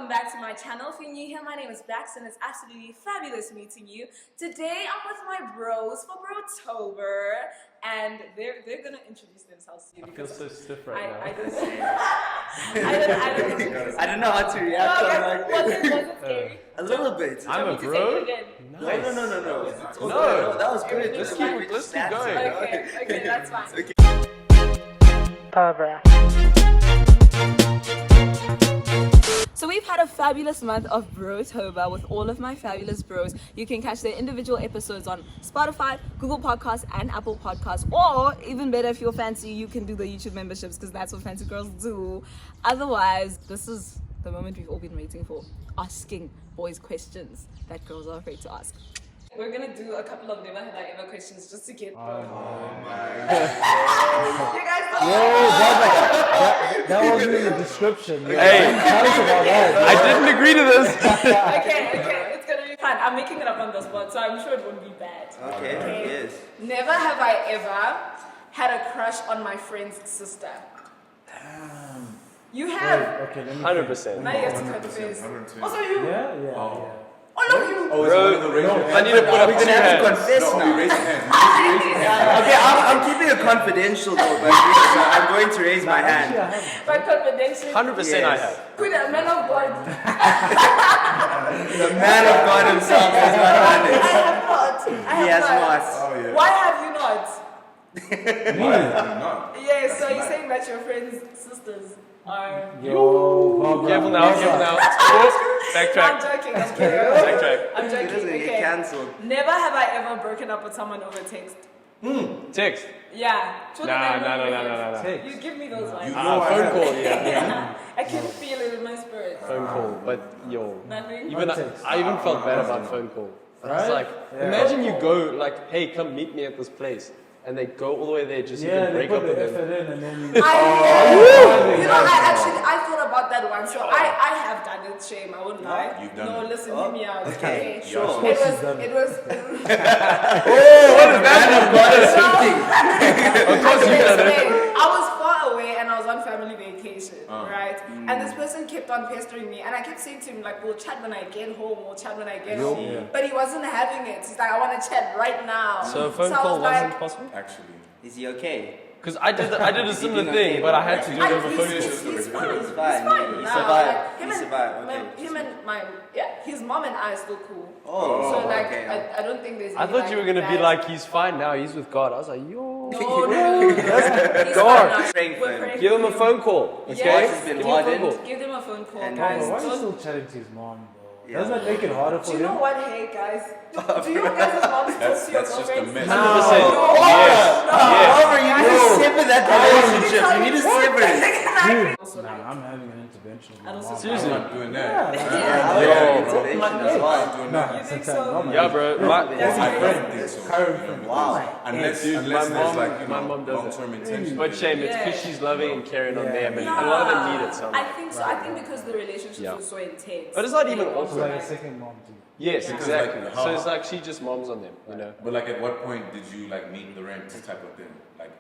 back to my channel. If you're new here, my name is Bax and it's absolutely fabulous meeting you. Today I'm with my bros for Brotober and they're gonna introduce themselves to you. I feel so stiff right now. I don't know how to react. Was it scary? A little bit. I'm a bro? Nice. No. No, that was good. Let's keep going. Okay, that's fine. Okay. So we've had a fabulous month of Brotober with all of my fabulous bros. You can catch their individual episodes on Spotify, Google Podcasts, and Apple Podcasts. Or even better, if you're fancy, you can do the YouTube memberships because that's what fancy girls do. Otherwise, this is the moment we've all been waiting for, asking boys questions that girls are afraid to ask. We're gonna do a couple of never have I ever questions just to get Oh my you guys know. That wasn't in the description. Hey, tell us about that. I didn't agree to this. Okay, it's gonna be fun. I'm making it up on the spot, so I'm sure it won't be bad. Okay, yes. Never have I ever had a crush on my friend's sister. Damn. You have? Okay, let me 100%. Now you have to confess. Also you? Yeah. Oh no, you! Oh, is it one of the raise your hand? I need to put up We're gonna have to confess No, now. we raise your hand. Okay, I'm keeping it confidential though, but I'm going to raise my hand. But confidential. 100% I Yes. have. Put a man of God. The man of God himself has not done it. I have not. He has not. Oh, yeah. Why have you not? Not. Yes, so you're saying that your friends' sisters are... Careful now. I'm Backtrack. joking, I'm kidding. Backtrack. I'm He joking, doesn't get okay. cancelled. Never have I ever broken up with someone over text. Text. Yeah. Nah. You give me those lines. Phone call, yeah. I can feel it in my spirit. Phone call, but yo. Nothing? Even I even felt bad about phone call. I was like, imagine you go like, hey, come meet me at this place. And they go all the way there just so you can they break put up with the them. effort in and then I thought about that one. So I have done it, shame, I wouldn't lie. You've done no, it. listen, hear me out. Okay, Okay. sure. It was Of course you did it. I was far away and I was on family vacation, right? And this person kept on pestering me and I kept saying to him like, we'll chat when I get home, home. But he wasn't having it. He's like, I want to chat right now. So a phone I call was like, wasn't possible? Actually. Is he okay? Because I did a similar thing, but I had to do it over phone. He's fine. He's fine. He He survived. Okay. Him and his mom and I are still cool. Oh, So like, okay. I don't think there's. I any, thought you were gonna be bad- like, he's fine now, he's with God. I was like, yo. No. He's God. fine now. Praying for We're him. praying Give him for a phone call, okay? Yes. He's been Give him a phone hardened. call. Give them a phone call, And guys. why are you Don't- still chatting to his mom, bro? Yeah. Doesn't that make it harder Do for you know him? what? Hey guys, do you guys' moms talk to your That's just a girlfriends? myth. 100%. However, you need to sever that relationship. You need to sever it. Nah, I'm having an intervention. with my mom. Seriously. I'm not doing that. Intervention as well. I'm doing Nah, that. You think sometimes so? not, Yeah, man. bro. I don't think so. Current friend. Wow. Unless Dude, there's my like, mom does it. long-term intention. But shame, it's because she's loving and caring on them, and a lot of them need it. So. I think so. I think because the relationships Yeah. are so intense. But it's not even They It's awkward. like a second mom too. Yes, exactly. like, So it's like she just moms on them, you know. But like, at what point did you like meet the rent type of thing? Like,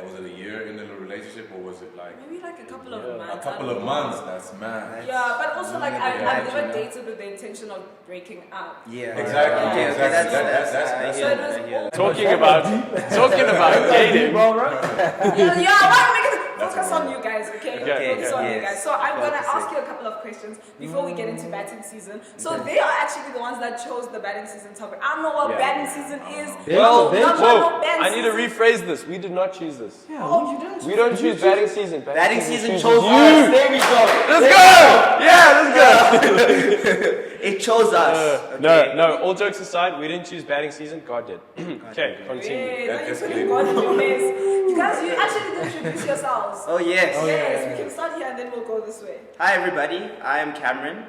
was it a year in the relationship, or was it like Maybe like a couple of months. a couple of months? That's mad. Yeah, but also like I've never Yeah. dated with the intention of breaking up. Yeah. Exactly. Okay, Exactly. that's That's- So it was all. Talking about dating. Bro, right? Yeah, why make it focus on you guys, okay? Okay, Focus on you yes. guys. So I'm gonna Focusing. ask you a couple of questions before we get into batting season. So they are actually the ones that chose the batting season topic. I don't know what Yeah. batting season is. Well, no, I need to rephrase this. We did not choose this. Oh, you didn't. We don't choose batting season. Batting season chooses chose you. us. There we go. Let's go! Yeah, let's go! It chose us. No, all jokes aside, we didn't choose batting season. God did. Okay, continue. Hey, That now you put escalated. God in your mess. You guys, you actually didn't introduce yourselves. Oh yes. Yes, we can start here and then we'll go this way. Hi everybody. I am Cameron.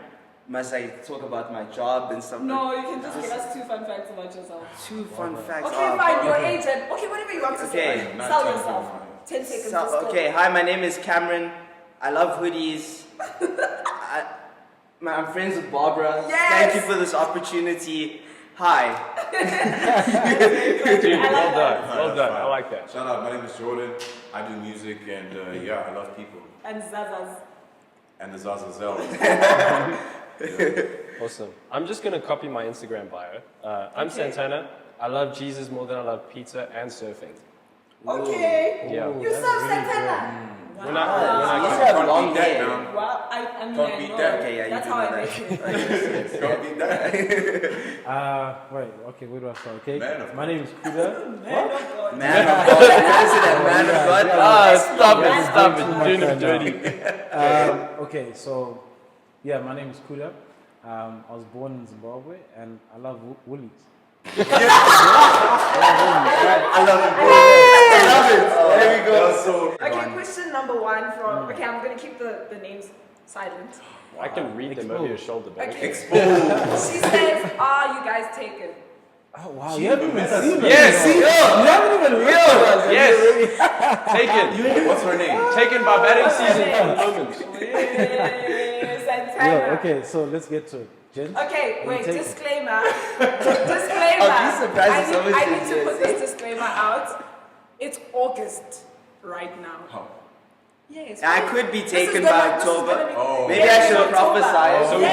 Must I talk about my job and stuff? No, you can just give us 2 fun facts about yourself. 2 fun facts. Okay, fine, your age and okay, whatever you want to say. Okay. Not Sell 10 yourself. seconds. 10 seconds. just go. Okay, hi, my name is Cameron. I love hoodies. I'm friends with Barbara. Yes. Thank you for this opportunity. Hi. Dude, well done. Well done. I like that. Shout out, my name is Jordan. I do music and yeah, I love people. And Zazas. and the Zazazels. Awesome. I'm just gonna copy my Instagram bio. I'm Santana. I love Jesus more than I love pizza and surfing. Okay. Yeah. You serve Santana. When I You have long beat that hair. now. Wow, I mean, Can't I beat know. that. Okay, yeah, you That's do how I know that. make it. Can't beat that. Wait, okay, where do I start? Okay, Man of my God. name is Kuda. Man of God. Man of God. You guys say that man of God? stop it, too much doing it right dirty. Okay, so yeah, my name is Kuda. I was born in Zimbabwe and I love woolies. I love it, bro. I love it. There we go. Okay, question number one from. Okay, I'm gonna keep the names silent. I can read them over your shoulder, but Okay. She says, "Are you guys taken?" Oh wow, you haven't even seen it. Yes, You haven't even looked at us. yes, taken, What's her name? taken by batting season for the moment. Santana. Yeah, okay, so let's get to it. Jen? Okay, wait, take it. disclaimer. Disclaimer. I'll be surprised if someone I need says to put yes. this disclaimer out. It's August right now. How? Yes. I could be This is taken gonna- by this is October. gonna be- Oh. Maybe Yeah, I should October. prophesy. So we I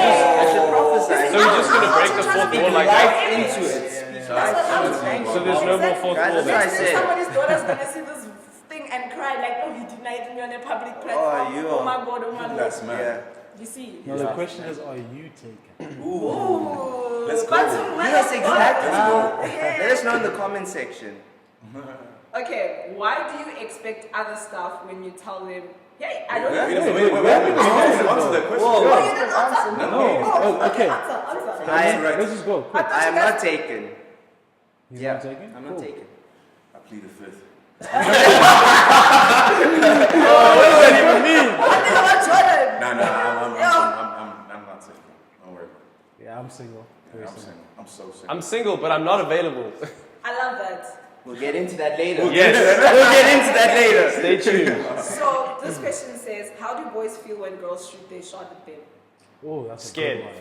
should prophesy. So we're just gonna break the fourth wall like Right that. into it. That's what I'm saying. So there's no more fourth Guys, wall that's what I then. said. Somebody's daughter's gonna see this thing and cry like, "Oh, you denied me on a public platform." you Oh are- my God, oh my God. That's mad. Yeah. You see. No, the question is, are you taken? Ooh. Let's go. But Yes, exactly. Yeah. Let us know in the comment section. Okay, why do you expect other stuff when you tell them, "Hey, I don't Wait, know"? wait, answer that question. Whoa. Oh, you didn't answer. No. Oh, okay. Answer. Let's just go. Quick. I I am thought you not guys- taken. He's Yeah, not taken? I'm not Cool. taken. I plead the fifth. What does that even mean? I think about Jordan. Nah, I'm not single. Don't worry about Yeah, I'm single. it. Very I'm single. single. I'm so single. I'm single, but I'm not available. I love that. We'll get into that later. Yes, We'll get into that later. stay tuned. So this question says, how do boys feel when girls shoot their shot at them? Oh, that's a Scared. good one.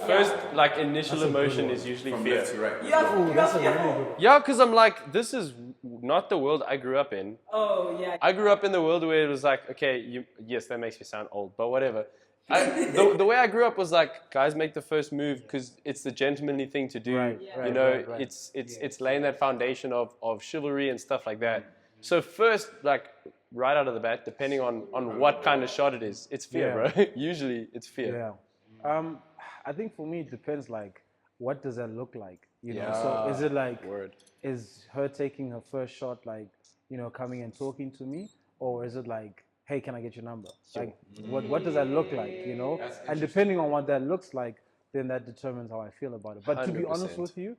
First, like initial That's a good emotion one. is usually From fear. left to right. Oh, that's a really good one. Yeah, because I'm like, this is not the world I grew up in. Oh yeah. I grew up in the world where it was like, okay, yes, that makes me sound old, but whatever. The way I grew up was like, guys make the first move because it's the gentlemanly thing to do. Right, You know, right. it's laying that foundation of chivalry and stuff like that. So first, like right out of the bat, depending on what kind of shot it is, it's fear, Yeah. bro. Usually it's fear. Yeah. I think for me it depends like what does that look like? You know, Yeah. so is it like Word. is her taking her first shot like, you know, coming and talking to me? Or is it like, hey, can I get your number? Like what does that look like, you know? And depending on what that looks like, then that determines how I feel about it. But to be honest 100%. with you,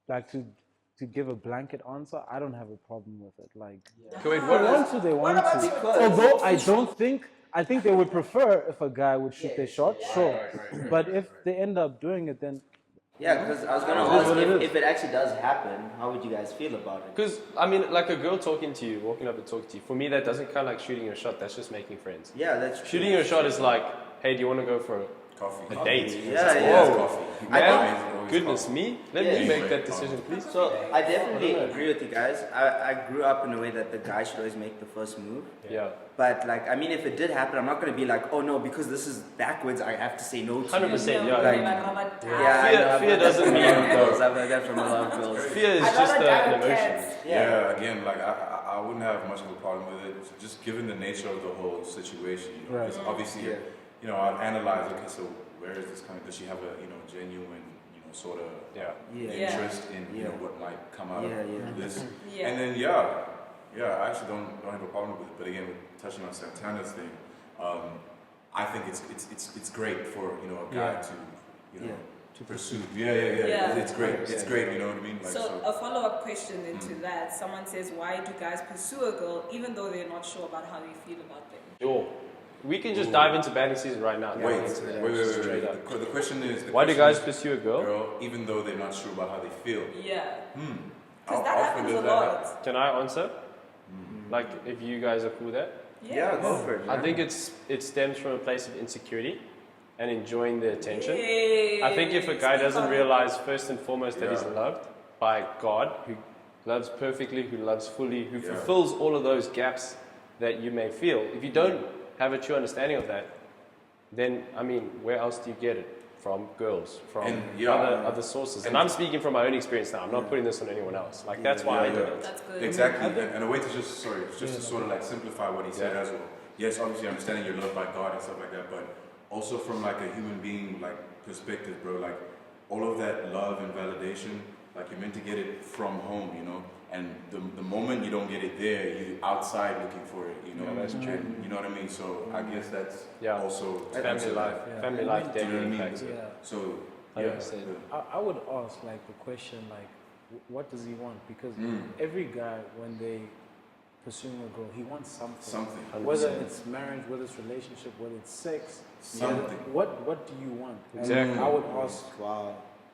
like to give a blanket answer, I don't have a problem with it. Like Okay, wait, they what want to, they want about to. you? Although I think they would prefer if a guy would shoot their shot, sure. But if they end up doing it, then Yeah, because I was going to It is ask what it is. if it actually does happen, how would you guys feel about it? Because, I mean, like a girl talking to you, walking up and talking to you, for me, that doesn't count like shooting a shot. That's just making friends. Yeah, that's true. Shooting a shot is like, hey, do you want to go for Coffee. a date? Yeah, Whoa. yeah. Coffee. Man, goodness me. Let Yeah. me make that decision, please. So I definitely agree with you guys. I grew up in a way that the guy should always make the first move. Yeah. But like, I mean, if it did happen, I'm not going to be like, oh no, because this is backwards, I have to say no to 100%, you. yeah. Like, Yeah. I know, I've Fear heard that doesn't from a mean- lot of girls. I've heard that from a lot of girls. Fear is I'd just rather die an with emotion. cats. Yeah, again, like I wouldn't have much of a problem with it, just given the nature of the whole situation. You know, Right. because obviously, Yeah. you know, I'd analyze. Okay, so where is this coming? Does she have a genuine, sort of Yeah. Yeah. interest in what might come out Yeah, of yeah. this? Yeah. And then I actually don't have a problem with it. But again, touching on Santana's thing, I think it's great for a guy Yeah. to pursue. Yeah. It's great. It's great. You know what I mean? Like, So a follow-up question into that, someone says, why do guys pursue a girl even though they're not sure about how they feel about them? Sure. We can just dive into batting season right now. Wait. Straight up. The question is, Why do guys pursue a girl? even though they're not sure about how they feel? Yeah. How Because that often happens a does that happen? lot. Can I answer? Like, if you guys are cool with that? Yeah, go for it. I think it stems from a place of insecurity and enjoying the attention. Yay. I think if a guy Speak doesn't on it. realize first and foremost that he's Yeah. loved by God, who loves perfectly, who loves fully, who fulfills all of those gaps that you may feel, if you don't have a true understanding of that, then I mean, where else do you get it? From girls, from And, yeah. other sources. And I'm speaking from my own experience now. I'm not putting this on anyone else. Like that's why I did it. That's good. Exactly. And a way to just to sort of like simplify what he said as well. Yes, obviously understanding you're loved by God and stuff like that, but also from like a human being like perspective, bro. Like all of that love and validation, like you're meant to get it from home, you know. And the moment you don't get it there, you're outside looking for it, you know. Yeah, that's true. And, you know what I mean? So I guess that's also family life. Family life Do you know what I definitely mean? impacts it. Yeah. So I yeah. understand. I would ask like the question like, what does he want? Because every guy, when they pursuing a girl, he wants something. Something. Whether it's marriage, whether it's relationship, whether it's sex. Something. What do you want? Exactly. And I would ask,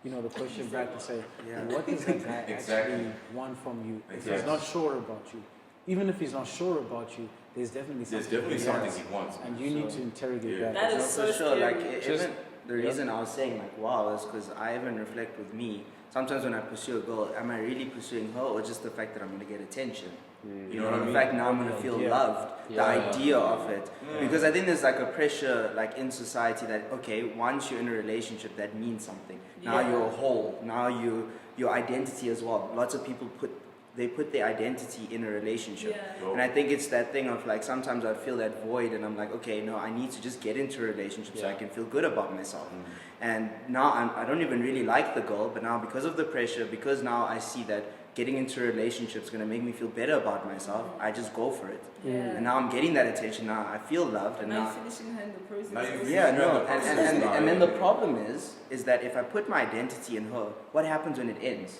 the question back to say, what does that guy actually want from you? If he's not sure about you, even if he's not sure about you, there's definitely something he wants. and you need to interrogate that. That is so for sure. scary. Like even the reason I was saying like wow is because I even reflect with me. Sometimes when I pursue a girl, am I really pursuing her or just the fact that I'm going to get attention? You know what I mean? The fact now I'm going to feel loved, the idea of it. Because I think there's like a pressure like in society that, okay, once you're in a relationship, that means something. Now you're whole. Now your identity as well. Lots of people put their identity in a relationship. And I think it's that thing of like sometimes I feel that void and I'm like, okay, no, I need to just get into a relationship so I can feel good about myself. And now I don't even really like the girl, but now because of the pressure, because now I see that getting into a relationship is going to make me feel better about myself, I just go for it. And now I'm getting that attention. Now I feel loved. And Now now you're finishing her in the process. and then the problem is that if I put my identity in her, what happens when it ends?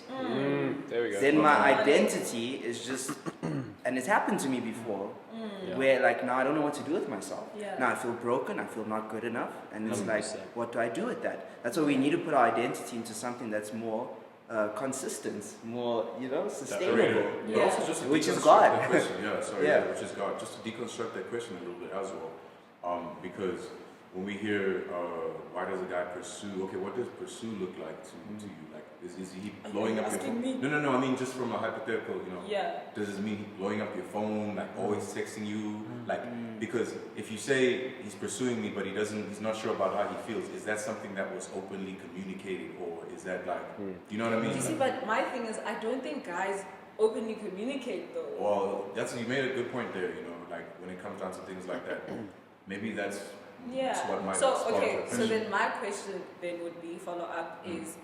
There we go. Then my identity is just, and it's happened to me before, where like now I don't know what to do with myself. Now I feel broken, I feel not good enough, and it's 100%. like, what do I do with that? That's why we need to put our identity into something that's more consistent, more sustainable. But also just to Which is deconstruct God. that question. Which is God. Just to deconstruct that question a little bit as well, because when we hear why does a guy pursue? Okay, what does pursue look like to you? Like, is he blowing up your phone? Me? No. I mean, just from a hypothetical, does this mean blowing up your phone? Like always texting you? Like, because if you say he's pursuing me, but he's not sure about how he feels, is that something that was openly communicated, or is that like, do you know what I mean? You see, but my thing is, I don't think guys openly communicate though. Well, you made a good point there. Like when it comes down to things like that, maybe that's what might spark that so question. then my question then would be follow up is,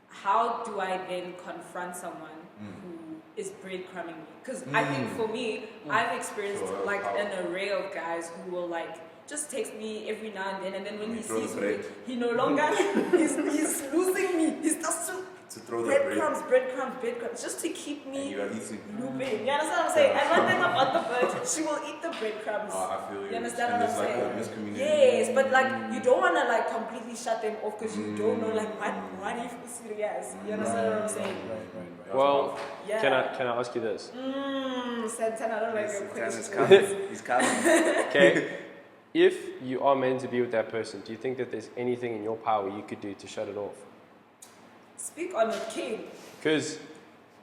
how do I then confront someone who is breadcrumbing me? Because I think for me, I've experienced like an array of guys who will like just text me every now and then when he sees me, he no longer he's losing me. He starts to throw the breadcrumbs, just to keep me and you are eating. looping. You understand what I'm saying? And one thing about the bird, she will eat the breadcrumbs. I feel you. You understand And what I'm there's saying? like a miscommunication. Yes, but like you don't want to like completely shut them off because you don't know like what if it's serious. You understand what I'm saying? Well, Yeah. can I ask you this? Santana, I don't like your He's question. coming. He's coming. Okay, if you are meant to be with that person, do you think that there's anything in your power you could do to shut it off? Speak on it, king. Because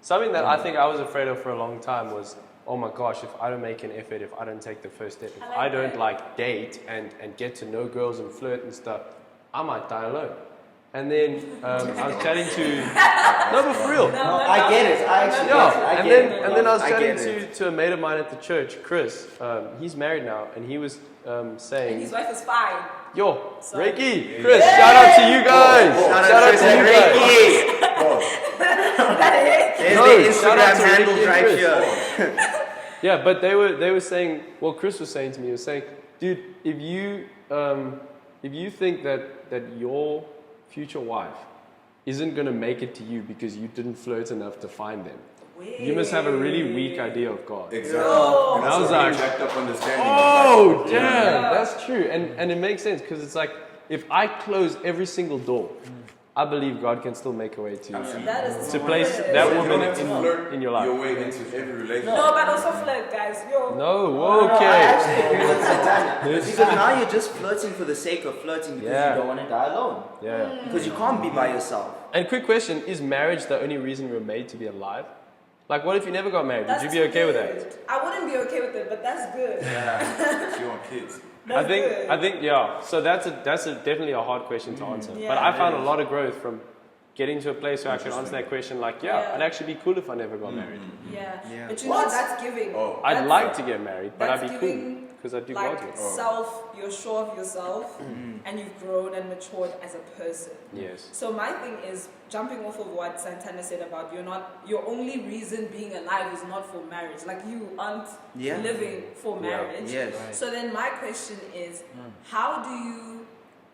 something that I think I was afraid of for a long time was, oh my gosh, if I don't make an effort, if I don't take the first step, if I like I don't that. like date and get to know girls and flirt and stuff, I might die alone. And then I was chatting to, no, but for real. I get it. I actually get it. And then I was I chatting get it. to a mate of mine at the church, Chris. He's married now, and he was And saying, his wife is fine. yo, Sorry. Reiki, Chris, shout out to you guys. Shout out to you guys. There's the shout out Instagram to handle Ricky and right Chris. here. Yeah, but they were saying, well, Chris was saying to me, he was saying, dude, if you think that your future wife isn't gonna make it to you because you didn't flirt enough to find them, you must have a really weak idea of God. Exactly. No. And I was that's a like, really jacked up understanding. Oh, Like, damn, that's true, and it makes sense because it's like if I close every single door, I believe God can still make a way to That is to place smart. that You don't woman have to flirt in your life. your way into every relationship. No, but also flirt, guys. Yo. No, I okay. actually agree with Santana. Because now you're just flirting for the sake of flirting because Yeah. you don't want to die alone. Yeah. Because you can't be by yourself. And quick question: is marriage the only reason we're made to be alive? Like, what if you never got married? That's Would you be okay with good. that? I wouldn't be okay with it, but that's good. If you want kids. I think, yeah. So that's definitely a hard question to answer. Yeah. But I found a lot of growth from getting to a place where I could answer that question. Like, Yeah. it'd actually be cool if I never got married. Yeah. Yeah. But you know what? That's giving. Oh. I'd That's- like to get married, but I'd that's be cool giving, because I'd do like God's work. you're sure of yourself, and you've grown and matured as a person. Yes. So my thing is jumping off of what Santana said about your only reason being alive is not for marriage. Like you aren't Yeah. living for Yeah. marriage. Yes. So then my question is, how do you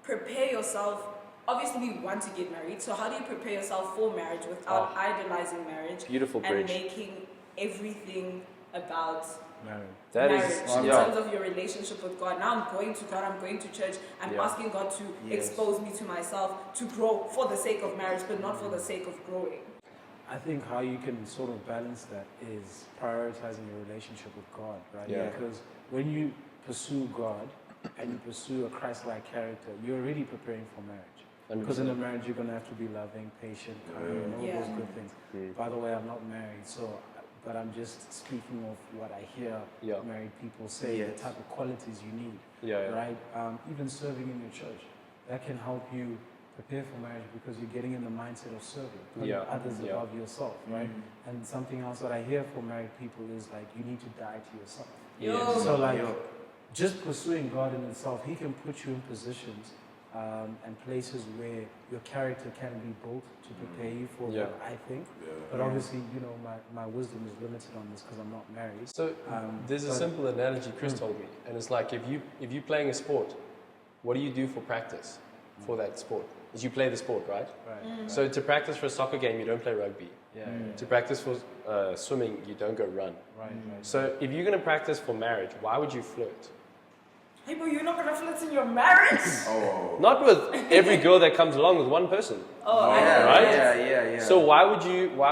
prepare yourself? Obviously, we want to get married. So how do you prepare yourself for marriage without idolizing marriage? Beautiful and bridge. making everything about Married. That marriage is, in yeah. terms of your relationship with God. Now I'm going to God, I'm going to church, I'm Yeah. asking God to Yes. expose me to myself, to grow for the sake of marriage, but not for the sake of growing. I think how you can sort of balance that is prioritizing your relationship with God, right? Yeah. Because when you pursue God and you pursue a Christ-like character, you're already preparing for marriage. Because in a marriage, you're going to have to be loving, patient, kind, and all Yeah. those good things. By the way, I'm not married, but I'm just speaking of what I hear Yeah. married people say, Yes. the type of qualities you need, Yeah, yeah. right? Even serving in your church, that can help you prepare for marriage because you're getting in the mindset of serving, putting Yeah. others Yeah. above yourself, right? And something else that I hear from married people is like, you need to die to yourself. Yo. So like, just pursuing God in itself, He can put you in positions and places where your character can be built to prepare you for Yeah. what I think. But obviously, you know, my wisdom is limited on this because I'm not married. So there's a but- simple analogy Chris told me, and it's like if you're playing a sport, what do you do for practice for that sport? Is you play the sport, right? Right. So to practice for a soccer game, you don't play rugby. Yeah. To practice for swimming, you don't go run. Right. Right. So if you're going to practice for marriage, why would you flirt? Hey, but you're not gonna flirt in your marriage? Oh. Not with every girl that comes along with one person. Oh, I Yeah, know, Right? yeah. So why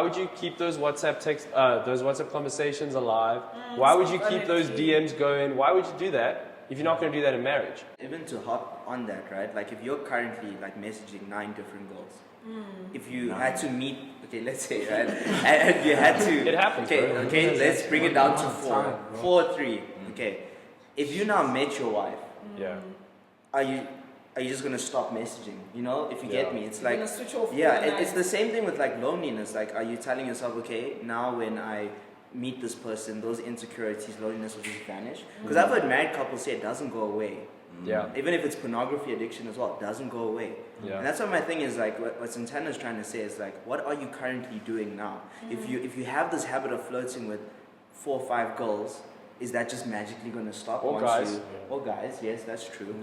would you keep those WhatsApp conversations alive? Why would you keep those DMs going? Why would you do that if you're not going to do that in marriage? Even to hop on that, right? Like if you're currently like messaging 9 different girls, if you had to meet, okay, let's say, right, and you had to, It happens, okay, bro. okay, let's bring it down to One 4, time, bro. 4 or 3, okay. If you now met your wife, Yeah. are you just gonna stop messaging? You know, if you Yeah. get me, it's You're like, gonna switch off yeah, overnight. it's the same thing with like loneliness. Like, are you telling yourself, okay, now when I meet this person, those insecurities, loneliness will just vanish? Because I've heard married couples say it doesn't go away. Yeah. Even if it's pornography addiction as well, it doesn't go away. Yeah. And that's what my thing is, like what Santana is trying to say is like, what are you currently doing now? If you have this habit of flirting with 4 or 5 girls, is that just magically going to stop? Or once guys. Or guys, yes, that's true.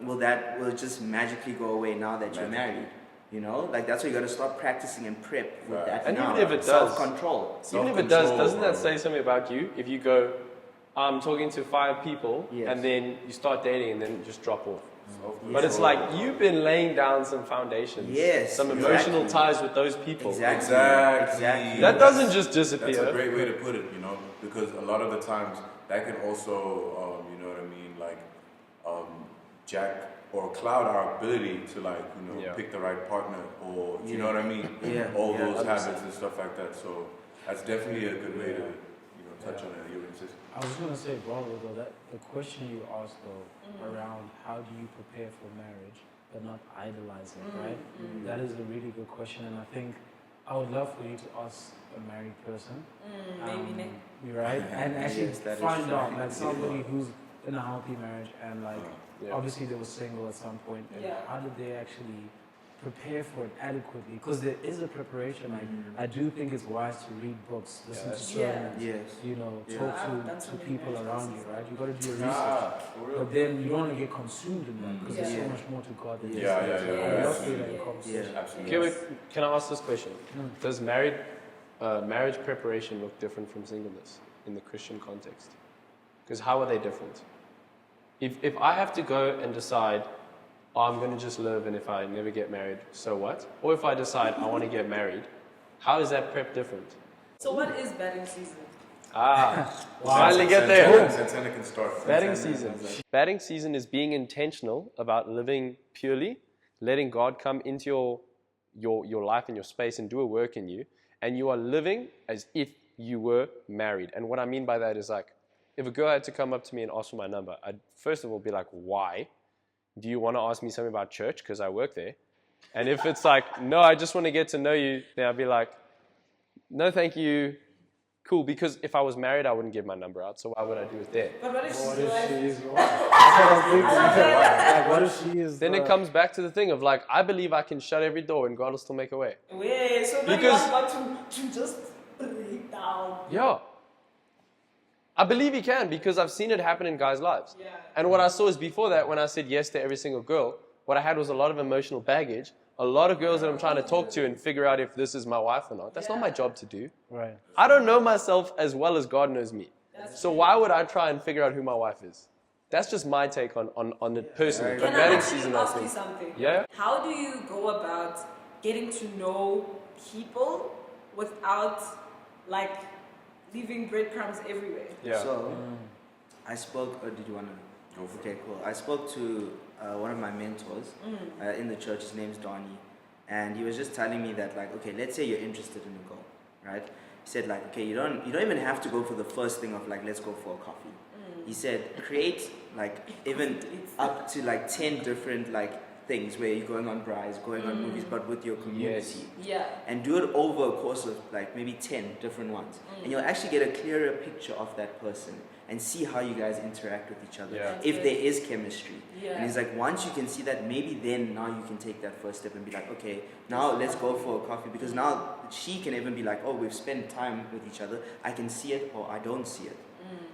Will it just magically go away now that you're married? You know, like that's why you got to start practicing and prep with that. And now. even if it does- self-control. Even if it does, Self-control, doesn't that bro. say something about you? If you go, I'm talking to 5 people, Yes. and then you start dating and then you just drop off. Self-control. But it's like you've been laying down some foundations, Yes, some emotional exactly. ties with those people. Exactly. That doesn't just That's disappear. a great way to put it, you know, because a lot of the times that can also, you know what I mean, like jack or cloud our ability to like, you know, Yeah. pick the right partner or, you Yeah. know what I mean? Yeah, All yeah, those 100%. habits and stuff like that. So that's definitely a good way to, you know, touch on it. You insist. I was gonna say, brother, though, that the question you asked though around how do you prepare for marriage but not idolize it, right? That is a really good question, and I think I would love for you to ask a married person, Maybe Nick. you're right, and actually Yes, that is find true. out like somebody who's in a healthy marriage and like Yeah. obviously they were single at some point, and Yeah. how did they actually prepare for it adequately? Because there is a preparation. Like I do think it's wise to read books, listen to that's true. sermons, Yes. you know, Yeah. talk I've done to so many people marriage around you, courses. right? You got to do your research. For real. But then you don't want to get consumed in that because there's so Yeah. much more to God than Yeah, this. yeah, So yeah, I would love yeah. to hear that conversation. Yeah. Absolutely. Okay, wait, can I ask this question? Does marriage preparation look different from singleness in the Christian context? Because how are they different? If I have to go and decide, oh, I'm going to just live and if I never get married, so what? Or if I decide I want to get married, how is that prep different? So what is batting season? Finally get there. Santana can start. Batting Santana season. Batting season is being intentional about living purely, letting God come into your life and your space and do a work in you, and you are living as if you were married. And what I mean by that is like, if a girl had to come up to me and ask for my number, I'd first of all be like, why? Do you want to ask me something about church? Because I work there. And if it's like, no, I just want to get to know you, then I'd be like, no, thank you. Cool, because if I was married, I wouldn't give my number out, so why would I do it there? But what if What she's if like, she is wrong? Like, what if she is? Then it comes back to the thing of like, I believe I can shut every door and God will still make a way. wait, so then Because- you want God to just break down. Yeah. I believe he can because I've seen it happen in guys' lives. Yeah. And what I saw is before that, when I said yes to every single girl, what I had was a lot of emotional baggage, a lot of girls that I'm trying to talk to and figure out if this is my wife or not. That's not my job to do. Right. I don't know myself as well as God knows me. So why would I try and figure out who my wife is? That's just my take on it personally. Can But I that in actually season, I ask you think. something? Yeah. How do you go about getting to know people without like leaving breadcrumbs everywhere? Yeah. So, I spoke, or did you want to? Okay, cool. I spoke to one of my mentors in the church. His name's Donnie. And he was just telling me that, like, okay, let's say you're interested in a girl, right? He said, like, okay, you don't even have to go for the first thing of, like, let's go for a coffee. He said, create, like, even up to, like, 10 different, like, things where you're going on brides, going on movies, but with your community. Yeah. And do it over a course of like maybe 10 different ones. And you'll actually get a clearer picture of that person and see how you guys interact with each other, Yeah. if there is chemistry. Yeah. And he's like, once you can see that, maybe then now you can take that first step and be like, okay, now let's go for a coffee. Because now she can even be like, oh, we've spent time with each other. I can see it or I don't see it.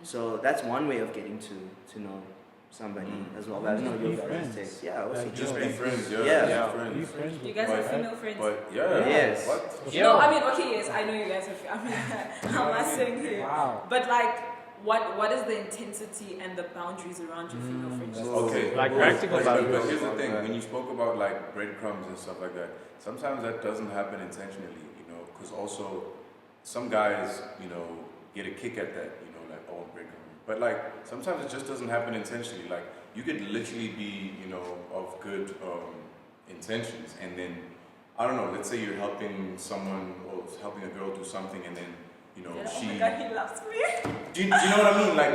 So that's one way of getting to know somebody as well. I don't know your guys' take. Yeah, also Just be friends, Yeah. yeah. Friends. Be friends You with guys But- have female friends? But yeah, Yes. What? No, I mean, okay, yes, I know you guys have. I mean, I'm not saying here. Wow. But like, what is the intensity and the boundaries around your female friendships? Okay. Like well, practical but values. here's the thing: when you spoke about like breadcrumbs and stuff like that, sometimes that doesn't happen intentionally, you know, because also some guys, you know, get a kick at that, you know, like oh breadcrumb. But like sometimes it just doesn't happen intentionally. Like you could literally be, you know, of good intentions, and then I don't know. Let's say you're helping someone or helping a girl do something, and then you know Yeah, oh she. my God, he loves me. Do you know what I mean? Like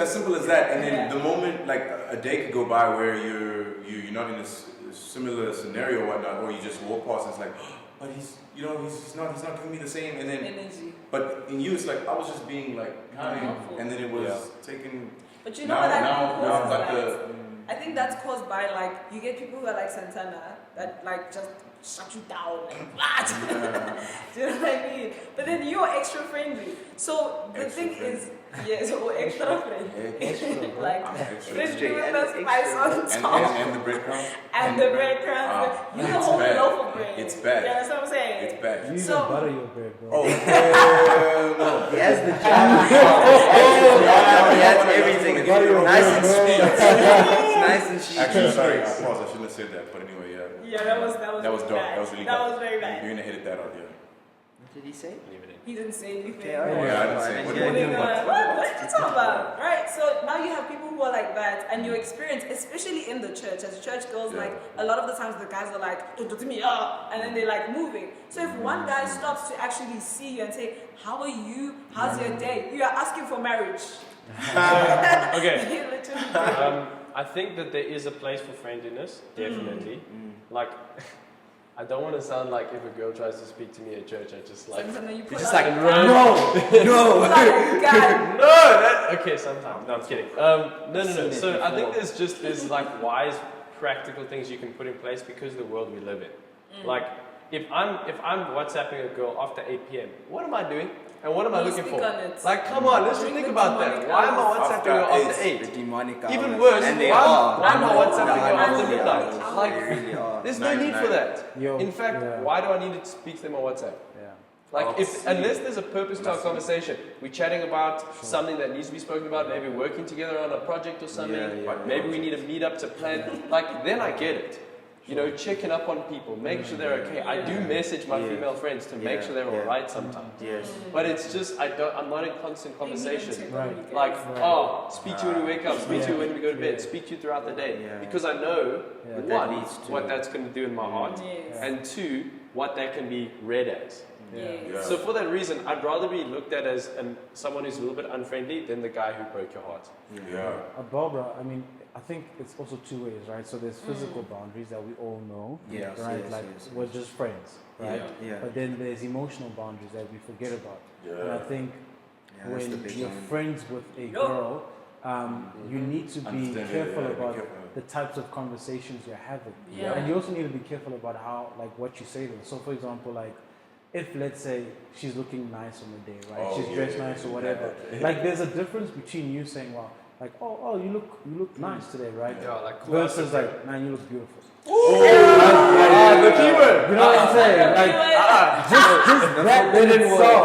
as simple as that, and then Yeah. the moment like a day could go by where you're not in a similar scenario or whatnot, or you just walk past and it's like, but he's not giving me the same, and then Energy. but in you it's like I was just being like kind, Helpful. and then it was taken. But you know Now- what I now- think now causes like that? the- I think that's caused by like you get people who are like Santana that like just shut you down like what? Do you know what I mean? But then you're extra friendly. So the Extra thing is, yes, or extra friendly. Like I'm extra friendly with and the extra. spice on top. And the breadcrumb. And the breadcrumbs. You the it's whole bad. loaf of bread. It's bad. Yeah, that's what I'm saying. It's bad. You even So- butter your bread, bro. Oh hell no! He has the jam. He has everything. It's nice and sweet. It's nice and sweet. Actually, sorry, I paused. I shouldn't have said that. But anyway, yeah. Yeah, that was That was really dark. bad. That was really That dark. was very bad. You're gonna edit that out, yeah. What did he say? He didn't say anything. Okay, alright. Yeah, I didn't say. What do you Moving do? on. What are you talking about? Right, so now you have people who are like that, and you experience, especially in the church, as church girls, Yeah. like a lot of the times the guys are like, "Don't do to me, and then they're like moving. So if one guy stops to actually see you and say, "How are you? How's your day?" You are asking for marriage. Okay. You literally- I think that there is a place for friendliness, definitely. Like, I don't want to sound like if a girl tries to speak to me at church, I just like, Sometimes you put just out like a run. Like, God. No, okay, sometimes. No, I'm kidding. No. So I think there's like wise, practical things you can put in place because of the world we live in. Like, if I'm WhatsApping a girl after 8 p.m., what am I doing? And what am I You looking speak for? on it. Like, come on, let's just Drink think the about that. demonic Why am I hours. WhatsApping her After after eight. 8? The demonic Even hours. worse, And they why are. am I No, WhatsApping her no, after no, midnight? no. Like, They really are. there's no need for that. Yo, In fact, yeah. why do I need to speak to them on WhatsApp? Yeah. Like, unless there's a purpose to our conversation, we're chatting about something that needs to be spoken about, maybe working together on a project or something, maybe we need to meet up to plan, like, then I get it. You know, checking up on people, making sure they're okay. I do message my female friends to make sure they're alright sometimes. Yes. But it's just, I'm not in constant conversation. Right. Like, oh, speak to you when we wake up, speak to you when we go to bed, speak to you throughout the day. Yeah. Because I know, What that one, leads to. what that's going to do in my heart, Yes. and two, what that can be read as. Yeah. So for that reason, I'd rather be looked at as someone who's a little bit unfriendly than the guy who broke your heart. Yeah. Barbara, I mean, I think it's also two ways, right? So there's physical boundaries that we all know, Yes, right? yes, like yes, we're just friends, right? Yeah. But then there's emotional boundaries that we forget about. And I think that's the when big you're one. friends with a girl, you need to be Understand, careful be about careful. the types of conversations you're having. Yeah. And you also need to be careful about how, like, what you say to them. So, for example, like, if let's say she's looking nice on the day, right? Oh, She's yeah, dressed yeah, nice or yeah. whatever. Yeah. Like, there's a difference between you saying, "Wow, like, oh, you look nice today, right?" Yeah, like cool Versus outfit. like, "Man, you look beautiful." The keyword. You know what I'm saying? Like, just that in itself,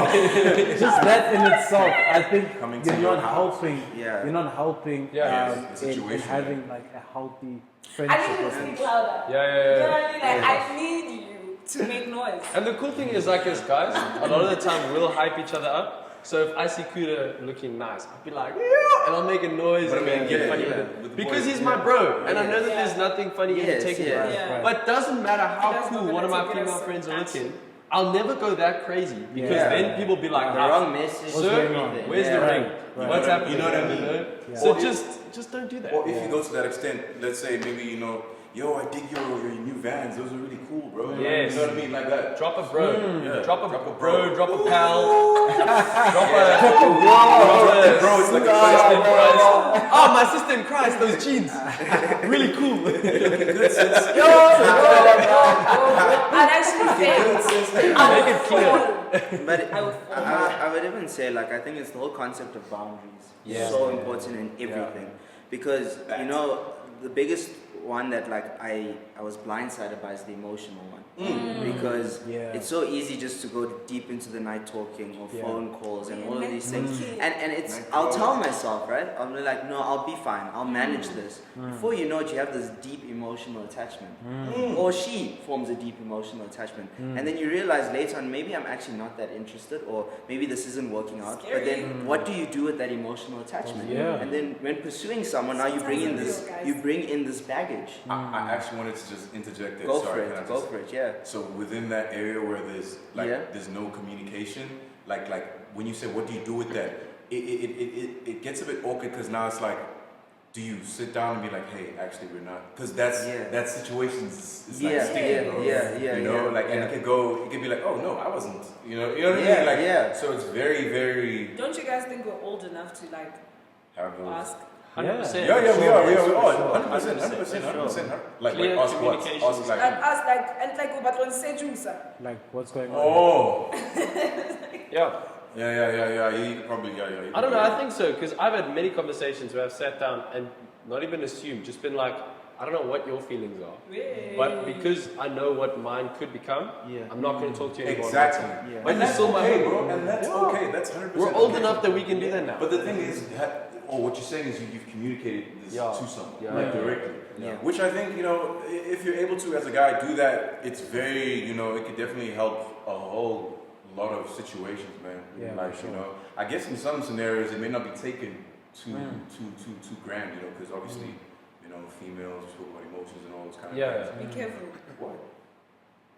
just that in itself, I think Coming to you're your not house. helping. Yeah. You're not helping Yeah, it's a in situation, having like a healthy I friendship need with to them. speak louder. Yeah, yeah, You know yeah. what I mean? Like, Yeah. I need you to make noise. And the cool thing is, like, as guys, a lot of the time we'll hype each other up. So if I see Kuda looking nice, I'll be like, yeah, and I'll make a noise But I and mean, then get yeah, funny yeah, with with it. the Because boys, he's my bro, and I know that Yeah. there's nothing funny in Yes, taking yes. it. Yeah. Right. But doesn't matter how That's not cool gonna one of my take it female as friends are action. looking, I'll never go that crazy because Yeah. then people be like, The "Ah, wrong message. What's sir, going on? where's the Yeah. ring? Right. What's You know happening?" what I mean? You know? Yeah. So Or just don't do that. Or if you go to that extent, let's say maybe yo, I dig your new Vans. Those are really cool, bro. Yes. You know what I mean? Like that. Drop a bro, Yeah. drop a Drop a bro, bro. drop a pal, drop a Bro, it's like a sister in bro. Christ. Oh, my sister in Christ, those jeans, really cool. Good sense. I'd actually say, I Make would it clear. fall. But I would fall. I would even say, like, I think it's the whole concept of boundaries. Yeah. So important in everything. Because, you know, the biggest one that, like, I was blindsided by is the emotional one. Because Yeah. it's so easy just to go deep into the night talking or Yeah. phone calls and all of these Mm. things. And it's, I'll tell myself, right? I'll be like, no, I'll be fine. I'll manage this. Before you know it, you have this deep emotional attachment. Or she forms a deep emotional attachment. And then you realize later on, maybe I'm actually not that interested, or maybe this isn't working out. But then what do you do with that emotional attachment? Yeah. And then when pursuing someone, now you bring in Sometimes this, it's real, guys. you bring in this baggage. I actually wanted to just interject there. Go Sorry, for can I it, go just- for it, yeah. So within that area where there's like Yeah. there's no communication, like when you say what do you do with that, it gets a bit awkward because now it's like, do you sit down and be like, hey, actually we're not, because that situation is like Yeah, sticky, bro. yeah, You know, yeah, like and yeah. it could be like, oh no, I wasn't. You know what I Yeah, mean? Like, yeah. So it's very, very. Don't you guys think we're old enough to, like, Have those. ask? 100%. Yeah, we are. We are. Sure. 100%. Like Clear ask what? communication. Ask like. And us, like, and like, but on sejusa. Like, what's going on? Oh. Yeah. Yeah. You could probably. Yeah. I don't know, I think so, because I've had many conversations where I've sat down and not even assumed, just been like, I don't know what your feelings are. But because I know what mine could become, Yeah. I'm not going to talk to you anymore. Exactly. Yeah. But And you're that's still my okay, homie. bro. And that's okay. That's 100%. We're old okay. enough that we can do that now. But the thing is, what you're saying is you've communicated this Yeah. to someone, Yeah. like Yeah. directly. Yeah. Which I think, if you're able to, as a guy, do that, it's very, it could definitely help a whole lot of situations, man. Yeah, Like, for sure. I guess in some scenarios it may not be taken too grand, because obviously, females talk about emotions and all those kind of Yeah. things. Be careful. What?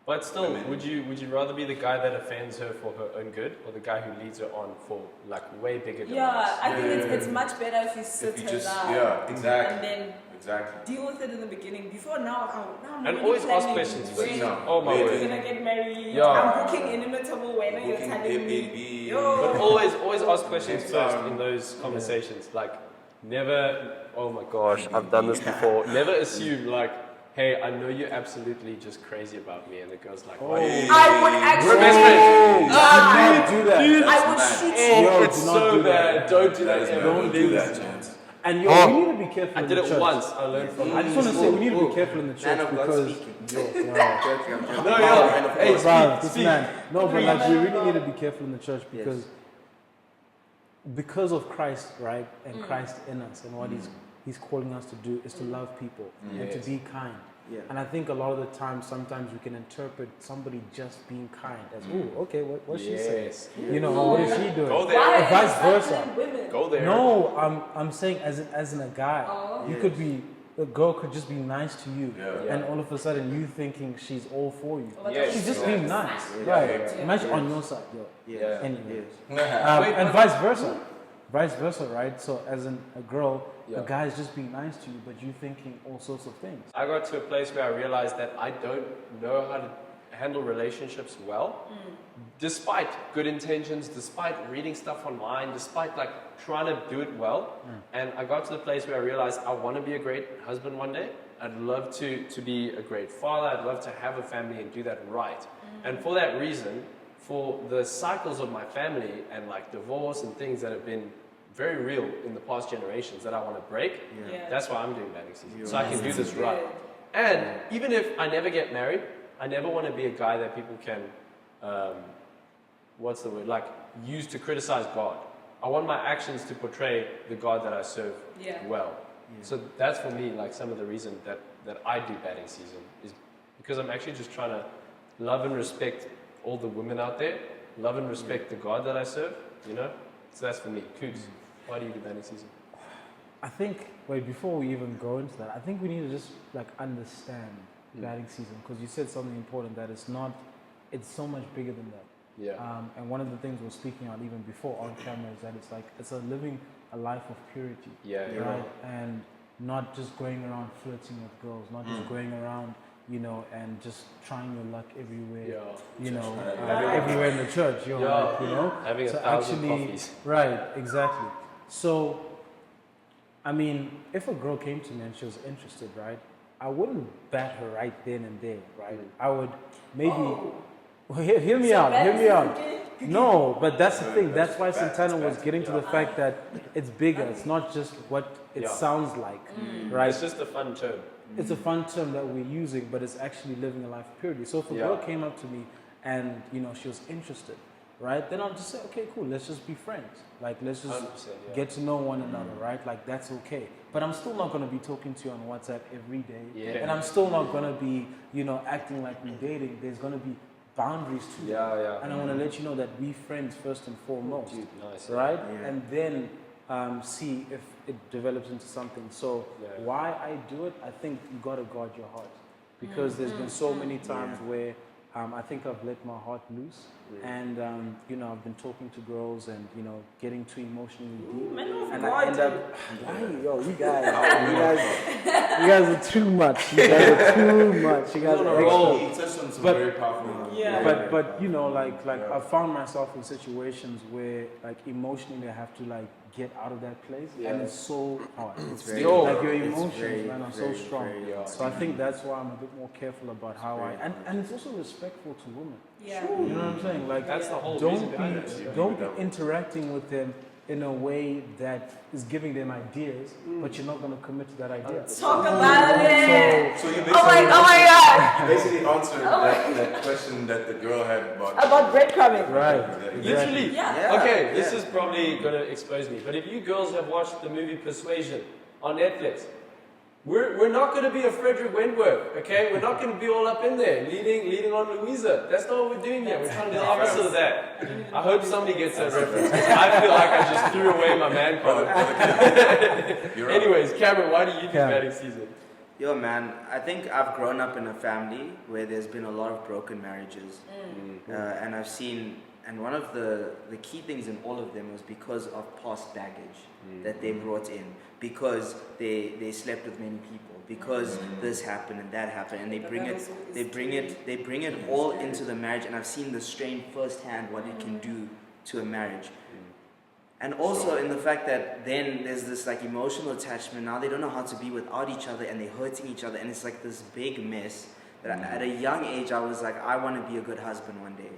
But still, I mean- would you rather be the guy that offends her for her own good, or the guy who leads her on for like way bigger demands? Yeah, I think Yeah. it's much better if you sit If you her just, down yeah, exactly, and then exactly. deal with it in the beginning. Before now I'm And already always ask planning questions when first. No. Oh my Wait, word. we're gonna get married. Yeah. I'm booking inimitable when you're Booking telling me. Airbnb. But Yo. always ask questions Next first time. in those conversations. Like, never, oh my gosh, I've done this before. Never assume, like, hey, I know you're absolutely just crazy about me. And the girl's like, why? Hey. I would actually. We're best friends. Don't do that. I would That's shoot Oh, you. Yo, it's do not so do that. bad. Don't do that That is ever. bad. Don't do please. that, chance. And yo, we need to be careful. I in did the it church. once. I learned from I just want to say we need to be careful in the church Man of God because speaking. yo, Joking, I'm joking. No, yo, hey, Bruh, this speak. man. No, but like we really need to be careful in the church Yes. because of Christ, right? And Christ in us, and what he's calling us to do is to love people and to Yes. be kind. Yeah. And I think a lot of the time, sometimes we can interpret somebody just being kind as, oh, okay, what's she saying? Yes. You know, what is she doing? Go there. Why Vice is versa. that with women? Go there. No, I'm saying as in a guy, Oh. you Yes. could be a girl could just be nice to you, Yeah. and all of a sudden you thinking she's all for you. Yes. She's just being nice, Yeah. right? Yeah. Imagine on your side, yo. Yes. Anyways. Yes. And vice versa. Vice versa, right? So as a girl, Yeah. the guy is just being nice to you, but you thinking all sorts of things. I got to a place where I realized that I don't know how to handle relationships well, despite good intentions, despite reading stuff online, despite like trying to do it well. And I got to the place where I realized I want to be a great husband one day. I'd love to be a great father. I'd love to have a family and do that right. And for that reason, for the cycles of my family and like divorce and things that have been very real in the past generations that I want to break, that's why I'm doing Batting Season. So I can do this right. And even if I never get married, I never want to be a guy that people can, what's the word, like use to criticize God. I want my actions to portray the God that I serve well. So that's for me, like some of the reason that I do Batting Season is because I'm actually just trying to love and respect all the women out there, love and respect the God that I serve, you know? So that's for me. Coots, why do you do Batting Season? I think, wait, before we even go into that, I think we need to just like understand batting season, because you said something important that it's so much bigger than that. Yeah. And one of the things we're speaking on even before on camera is that it's living a life of purity. Yeah. Right? And not just going around flirting with girls, not just going around, you know, and just trying your luck everywhere. Yeah. You know, everywhere in the church. You know, having so 1,000 coffees. Right, exactly. So, I mean, if a girl came to me and she was interested, right, I wouldn't bat her right then and there, right? I would maybe hear me out. No, but that's the thing. That's why Santana was getting to the fact that it's bigger. It's not just what it sounds like, right? It's just a fun term. It's a fun term that we're using, but it's actually living a life of purity. So if a girl came up to me and, you know, she was interested, right? Then I'll just say, okay, cool, let's just be friends. Like, let's just get to know one another, right? Like, that's okay. But I'm still not going to be talking to you on WhatsApp every day. Yeah. And I'm still not going to be, you know, acting like we're dating. There's going to be boundaries to it. And I want to let you know that we're friends first and foremost. Dude, nice. Right? And then see if it develops into something. So why I do it, I think you got to guard your heart. Because there's been so many times where I think I've let my heart loose, and you know, I've been talking to girls and, you know, getting too emotionally deep, and I end up, you guys are too much. You guys are too much. You guys are He touched on some very powerful. But you know, like I've found myself in situations where like emotionally I have to like get out of that place, and it's so hard. It's very like your emotions, man, are so strong. So I hard. think that's why I'm a bit more careful about how and it's also respectful to women. Yeah. You know what I'm saying? Like That's the whole don't reason behind it. don't be interacting with them in a way that is giving them ideas, but you're not going to commit to that idea. Talk about it. So you basically, Oh my God. you basically answered that question that the girl had About breadcrumbing. Right. Literally. Yeah. Okay, this is probably going to expose me, but if you girls have watched the movie Persuasion on Netflix, we're not going to be a Frederick Wentworth, okay? We're not going to be all up in there, leading on Louisa. That's not what we're doing here. We're trying to do the opposite of that. I hope somebody gets that reference. I feel like I just threw away my man card. Anyways, Cameron, why do you do batting season? Yo, man, I think I've grown up in a family where there's been a lot of broken marriages. And I've seen, and one of the key things in all of them was because of past baggage that they brought in, because they slept with many people, because this happened and that happened, and they bring it all into the marriage. And I've seen the strain firsthand, what it can do to a marriage. And also in the fact that then there's this like emotional attachment. Now they don't know how to be without each other, and they're hurting each other, and it's like this big mess. That at a young age I was like, I want to be a good husband one day.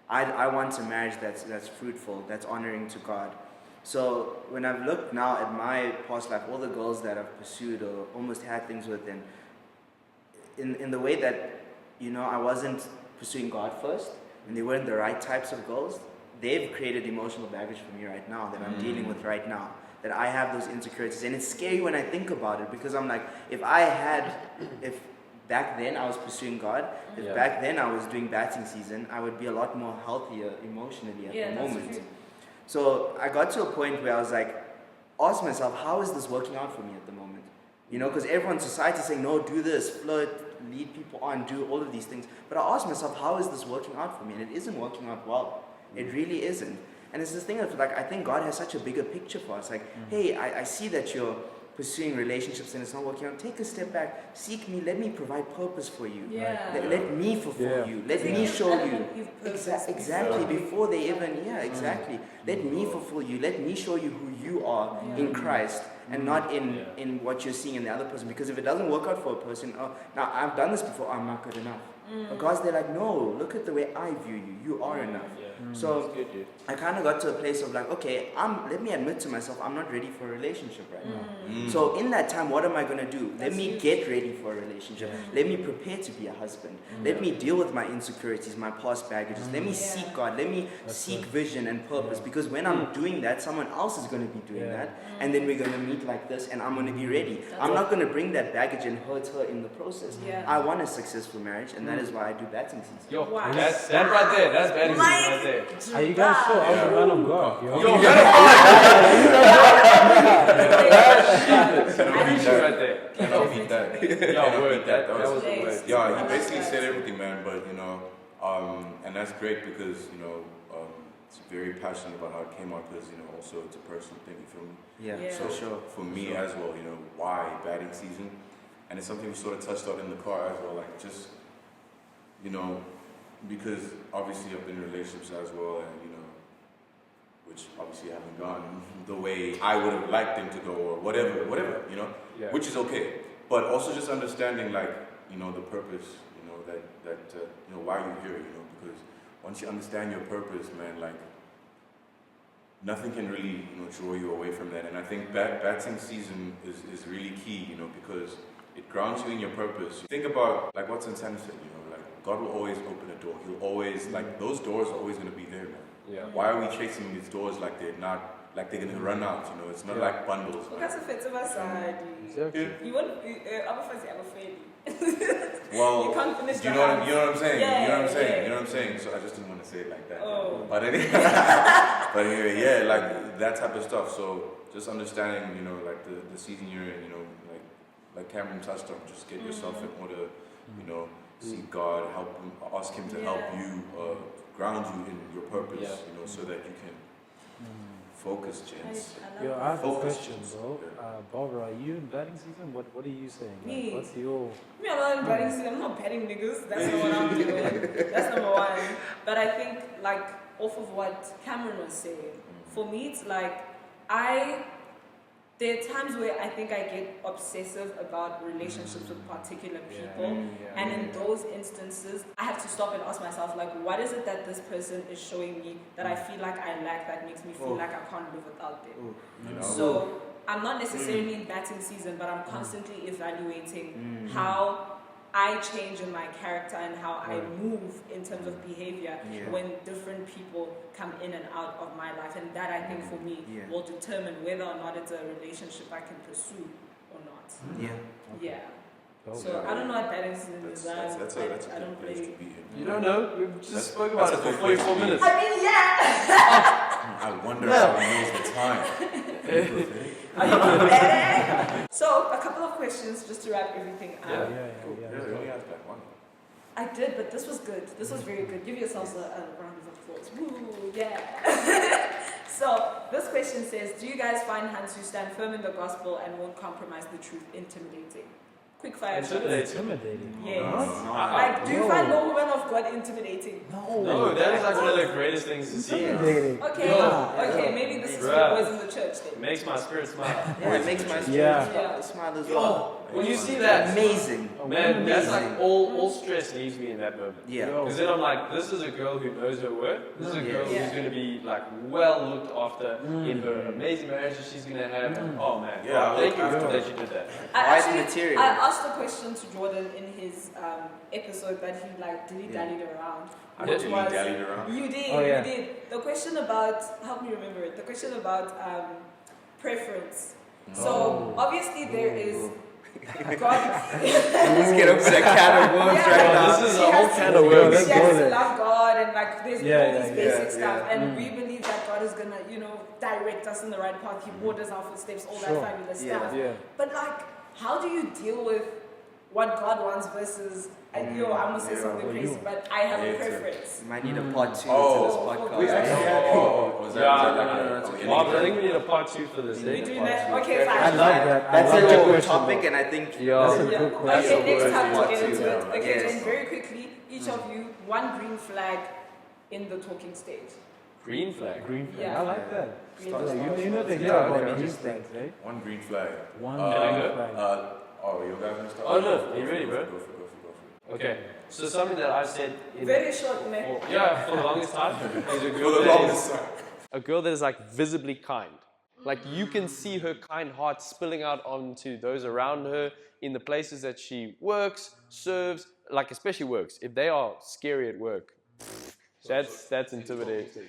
I want a marriage that's fruitful, that's honoring to God. So when I've looked now at my past life, all the girls that I've pursued or almost had things with, and in the way that, you know, I wasn't pursuing God first, and they weren't the right types of girls, they've created emotional baggage for me right now that I'm dealing with right now. That I have those insecurities, and it's scary when I think about it, because I'm like, if back then I was pursuing God, if back then I was doing batting season, I would be a lot more healthier emotionally at the moment. True. So I got to a point where I was like, ask myself, how is this working out for me at the moment? You know, because everyone in society is saying, no, do this, flirt, lead people on, do all of these things. But I ask myself, how is this working out for me? And it isn't working out well. It really isn't. And it's this thing of like, I think God has such a bigger picture for us. Like, hey, I see that you're pursuing relationships and it's not working out. Take a step back, seek me, let me provide purpose for you. Yeah. Let me fulfill you. Let me show you. Exactly, before they even, exactly. Let me fulfill you. Let me show you who you are in Christ. And not in what you're seeing in the other person. Because if it doesn't work out for a person, now I've done this before, I'm not good enough. But God's there like, no, look at the way I view you. You are enough. So I kind of got to a place of like, okay, let me admit to myself, I'm not ready for a relationship right now. So in that time, what am I going to do? Let me get ready for a relationship. Let me prepare to be a husband. Let me deal with my insecurities, my past baggages. Let me seek God. Let me seek vision and purpose. Because when I'm doing that, someone else is going to be doing that. And then we're going to meet like this and I'm going to be ready. I'm not going to bring that baggage and hurt her in the process. I want a successful marriage and that is why I do batting season. Yo, that right there, that's batting season right there. Are you guys sure? I'm the man of God. Yo, Yo, right there. Cannot beat that. Yo, word, that was the word. Yeah, he basically said everything, man. But and that's great because it's very passionate about how it came out because also it's a personal thing. You feel me? Yeah, So sure. for me as well, why batting season, and it's something we sort of touched on in the car as well. Like just because obviously I've been in relationships as well, and which obviously haven't gone the way I would have liked them to go, or whatever, which is okay. But also just understanding, like, the purpose, that why you're here, because once you understand your purpose, man, like, nothing can really, draw you away from that. And I think batting season is really key, because it grounds you in your purpose. Think about, like, what Santana said, like, God will always open a door. He'll always, like, those doors are always going to be there, man. Yeah. Why are we chasing these doors like they're not, like they're going to run out, It's not like bundles. Because if it's about side, you won't, I'm afraid. Well, you can't finish you know what I'm saying? You know what I'm saying? So I just didn't want to say it like that. But anyway, like that type of stuff. So just understanding, like the season you're in, like Cameron touched on, just get yourself in order, seek God, ask Him to help you, ground you in your purpose, so that you can focus, gents. Yo, I have a question, bro. Barbara, are you in batting season? What are you saying? Me? What's your... Me, I'm not in batting season. I'm not betting niggas. That's not what I'm doing. That's number one. But I think, like, off of what Cameron was saying, for me, it's like, there are times where I think I get obsessive about relationships with particular people. And in those instances, I have to stop and ask myself, like, what is it that this person is showing me that I feel like I lack, that makes me feel like I can't live without them? So I'm not necessarily in batting season, but I'm constantly evaluating how I change in my character and how I move in terms of behavior when different people come in and out of my life. And that, I think, for me, will determine whether or not it's a relationship I can pursue or not. Yeah. So I don't know what batting season is. I don't play. You don't know? We've just spoke about it for 44 minutes. I mean, yeah. I wonder how he knows the time. So, a couple of questions just to wrap everything up. You only asked that one. I did, but this was good. This was very good. Give yourselves a round of applause. Woo, yeah. So, this question says, do you guys find hunts who stand firm in the gospel and won't compromise the truth intimidating? Quick fire. Intimidating? Yes. Like, do you find no woman of God intimidating? No, that is like one of the greatest things to see. Intimidating. Okay, maybe this is for boys in the church then. It makes my spirit smile. Yeah, it makes my spirit smile as well. When you see that, amazing. Man, that's like all stress leaves me in that moment. Yeah. Because then I'm like, this is a girl who knows her worth. This is a girl who's going to be like well looked after in her amazing marriage that she's going to have. Oh man, thank you that you did that. I asked a question to Jordan in his episode that he did he dallied around? I did. Dallied around. You did. You did. The question about, help me remember it. The question about preference. So obviously there is. God. Let's get up to that can of worms right now. This is a whole can of worms. She has to love God and there's all these basic stuff. And we believe that God is going to, direct us in the right path. He orders our footsteps, all that fabulous stuff. But how do you deal with what God wants versus, and I'm gonna say something crazy, but I have a preference. You might need a part 2 to this podcast. Bob, I think we need a part 2 for this. We do that? Okay, fine. I love that. That's I a love that good question, topic, though. and I think That's a good question. Okay, next time we'll get into it. Okay, Yes. then very quickly, each of you, one green flag in the talking stage. Green flag. Green flag. Yeah. I like that. Green Yeah, flag. you know they hear Yeah, about okay. green flags, right? One green flag. One Can I green go? flag. You guys gonna start? Oh, no. Are you ready, bro? Go for it. Okay. So something that I've said in Very short neck. for the longest time is a For girl the that longest is a girl that is like visibly kind. Like you can see her kind heart spilling out onto those around her in the places that she works, serves, like especially works. If they are scary at work, that's intimidating.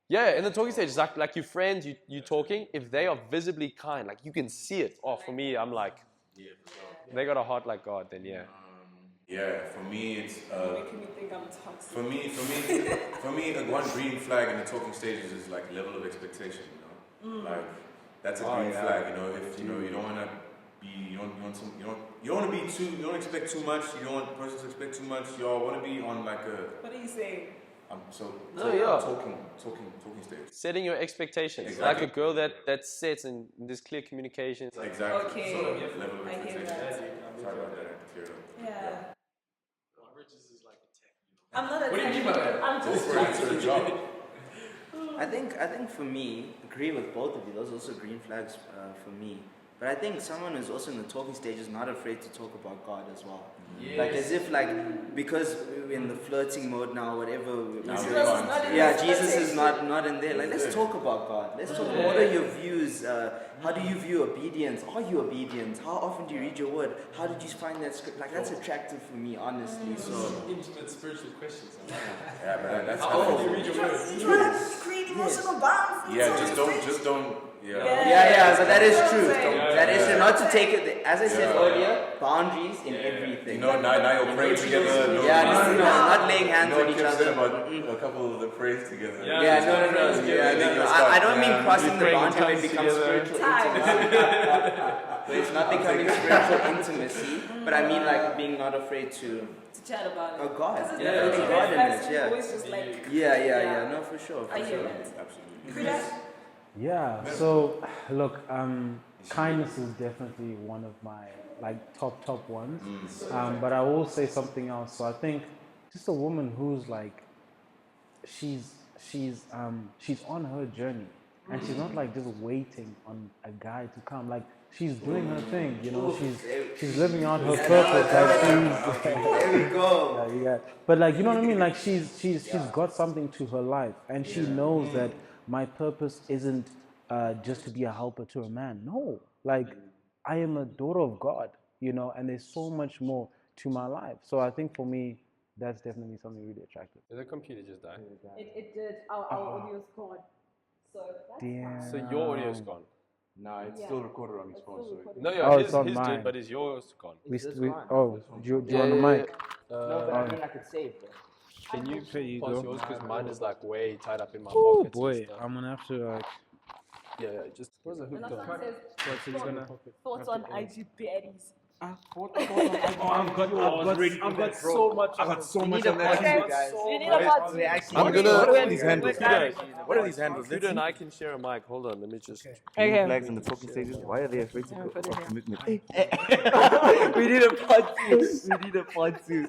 Yeah, in the talking stage, it's like your friends, you talking. If they are visibly kind, like you can see it. Oh, for me, I'm like, they got a heart like God. Then yeah. Yeah, for me it's Making me think I'm toxic. for me the one green flag in the talking stages is like level of expectation, you know? Like that's a green flag, you know, if you know you don't wanna be you don't wanna be too you don't expect too much, you don't want the person to expect too much, you all wanna be on like a What are you saying? talking stage. Setting your expectations, Exactly. like a girl that sets and there's clear communication. Exactly. Okay. So level of I hear expectation. that. Sorry about that, I can clear it up. Yeah. I'm not a What do you mean by that? I'm just It's a job. I think for me, agree with both of you. Those are also green flags for me. But I think someone who's also in the talking stage is not afraid to talk about God as well. Yes. Like as if because we're in the flirting mode now, whatever. Jesus is not in there. Like let's talk about God. Let's talk about what are your views. How do you view obedience? Are you obedient? How often do you read your word? How did you find that script? Like that's attractive for me, honestly. So Intimate spiritual questions. Yeah, but that's How often do you read your words? You trying to create emotional bonds. yeah, just don't but that is true. Yeah. That is true. Not to take it, as I said earlier, boundaries in everything. You know, now you're praying together. No, not laying hands No on one each kept saying other. about a couple of the praise together. No. I don't mean crossing the boundary when it becomes spiritual intimacy. But it's not becoming spiritual intimacy. But I mean like being not afraid to chat about it. Oh God. Because it's Yeah, definitely yeah. red flags, Yeah. people always just like. Yeah. No, for sure. I hear sure. that. Absolutely. Kuda? Yeah. So look, kindness is definitely one of my top ones. But I will say something else. So I think just a woman who's like, she's on her journey, and she's not like just waiting on a guy to come. Like she's doing her thing, you know. She's living out her purpose. Like There we go. yeah. But like you know what I mean. Like she's got something to her life, and she knows that my purpose isn't just to be a helper to a man. No, like I am a daughter of God, you know, and there's so much more to my life. So I think for me, that's definitely something really attractive. Did the computer just die? It did. Our audio's gone. So that's Damn. So your audio's gone. Nah, it's still recorded on his phone. So No, Oh, his it's on did, mine. but is yours gone? Do you want the mic? I could save it. Can you There you pass go. yours? Because mine is like way tied up in my Oh pockets. boy, and stuff. I'm gonna have to Yeah, just where's the hook Another gone? one says, so he's gonna. thoughts on IG baddies. I've got so much on that. guys. You need a part two. I'm gonna. What are these handles? Kuda, What are these handles? Kuda and I can share a mic. Hold on, let me just. Okay. Flags in the talking stages. Why are they afraid to go off commitment? We need a part two.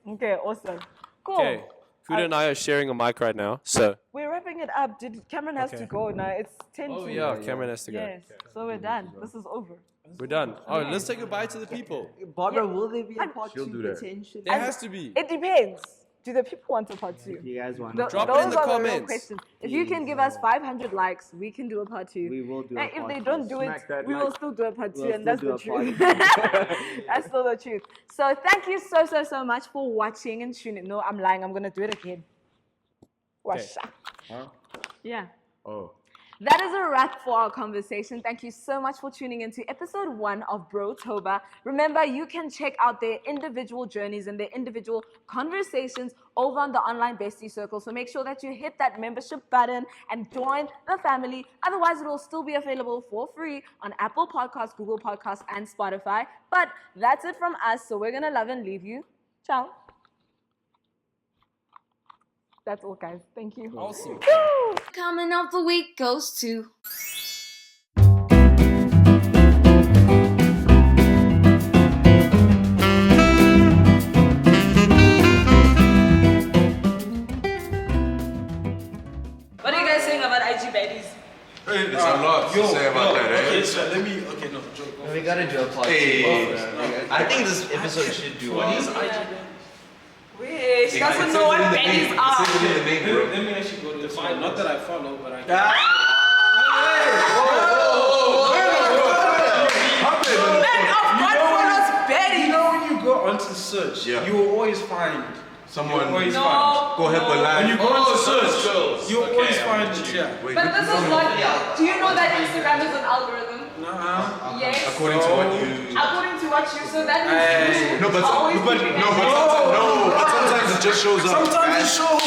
Okay, awesome. Cool. Okay, Kuda and I are sharing a mic right now. So. We're wrapping it up. Cameron has to go now. It's 10 Oh to. yeah, Cameron has to go. Yes, so we're done. This is over. We're done. Oh, let's say goodbye to the people. Barbara, will there be a part She'll two do that. potentially? There has to be. It depends. Do the people want a part two? You guys want? Drop it Those in the are the real comments. questions. If you can give us 500 likes, we can do a part two. We will do a And if part they two. don't do it, Smack that we will like. still do a part two, We'll and that's still the do a truth. part That's still the truth. So thank you so much for watching and tuning. No, I'm lying. I'm gonna do it again. Washa. Huh? Yeah. Oh. That is a wrap for our conversation. Thank you so much for tuning into episode 1 of Brotober. Remember, you can check out their individual journeys and their individual conversations over on the online bestie circle. So make sure that you hit that membership button and join the family. Otherwise, it will still be available for free on Apple Podcasts, Google Podcasts, and Spotify. But that's it from us. So we're going to love and leave you. Ciao. That's all, guys. Thank you. Awesome. Woo! Comment of the week goes to... What are you guys saying about IG baddies? There's a lot to say about that, eh? Okay, so let me. Okay, no, joke. We gotta do a part Hey. I think this episode should do one. Wait, she doesn't know what baddies are. Let me actually go to define. Not that I follow, but I. Man of God follows baddies. You know when you go onto search, Yeah. you will always find Someone always No. find. go help a When line. you go onto search, girls. you Okay, always I'm find with it. you. Yeah. Wait, But this is not... Do you know that Instagram is an algorithm? Nah. Yes. according to what you. According to what you... So that means you No, but are always but keeping no, that. but sometimes it just shows up. Sometimes it shows.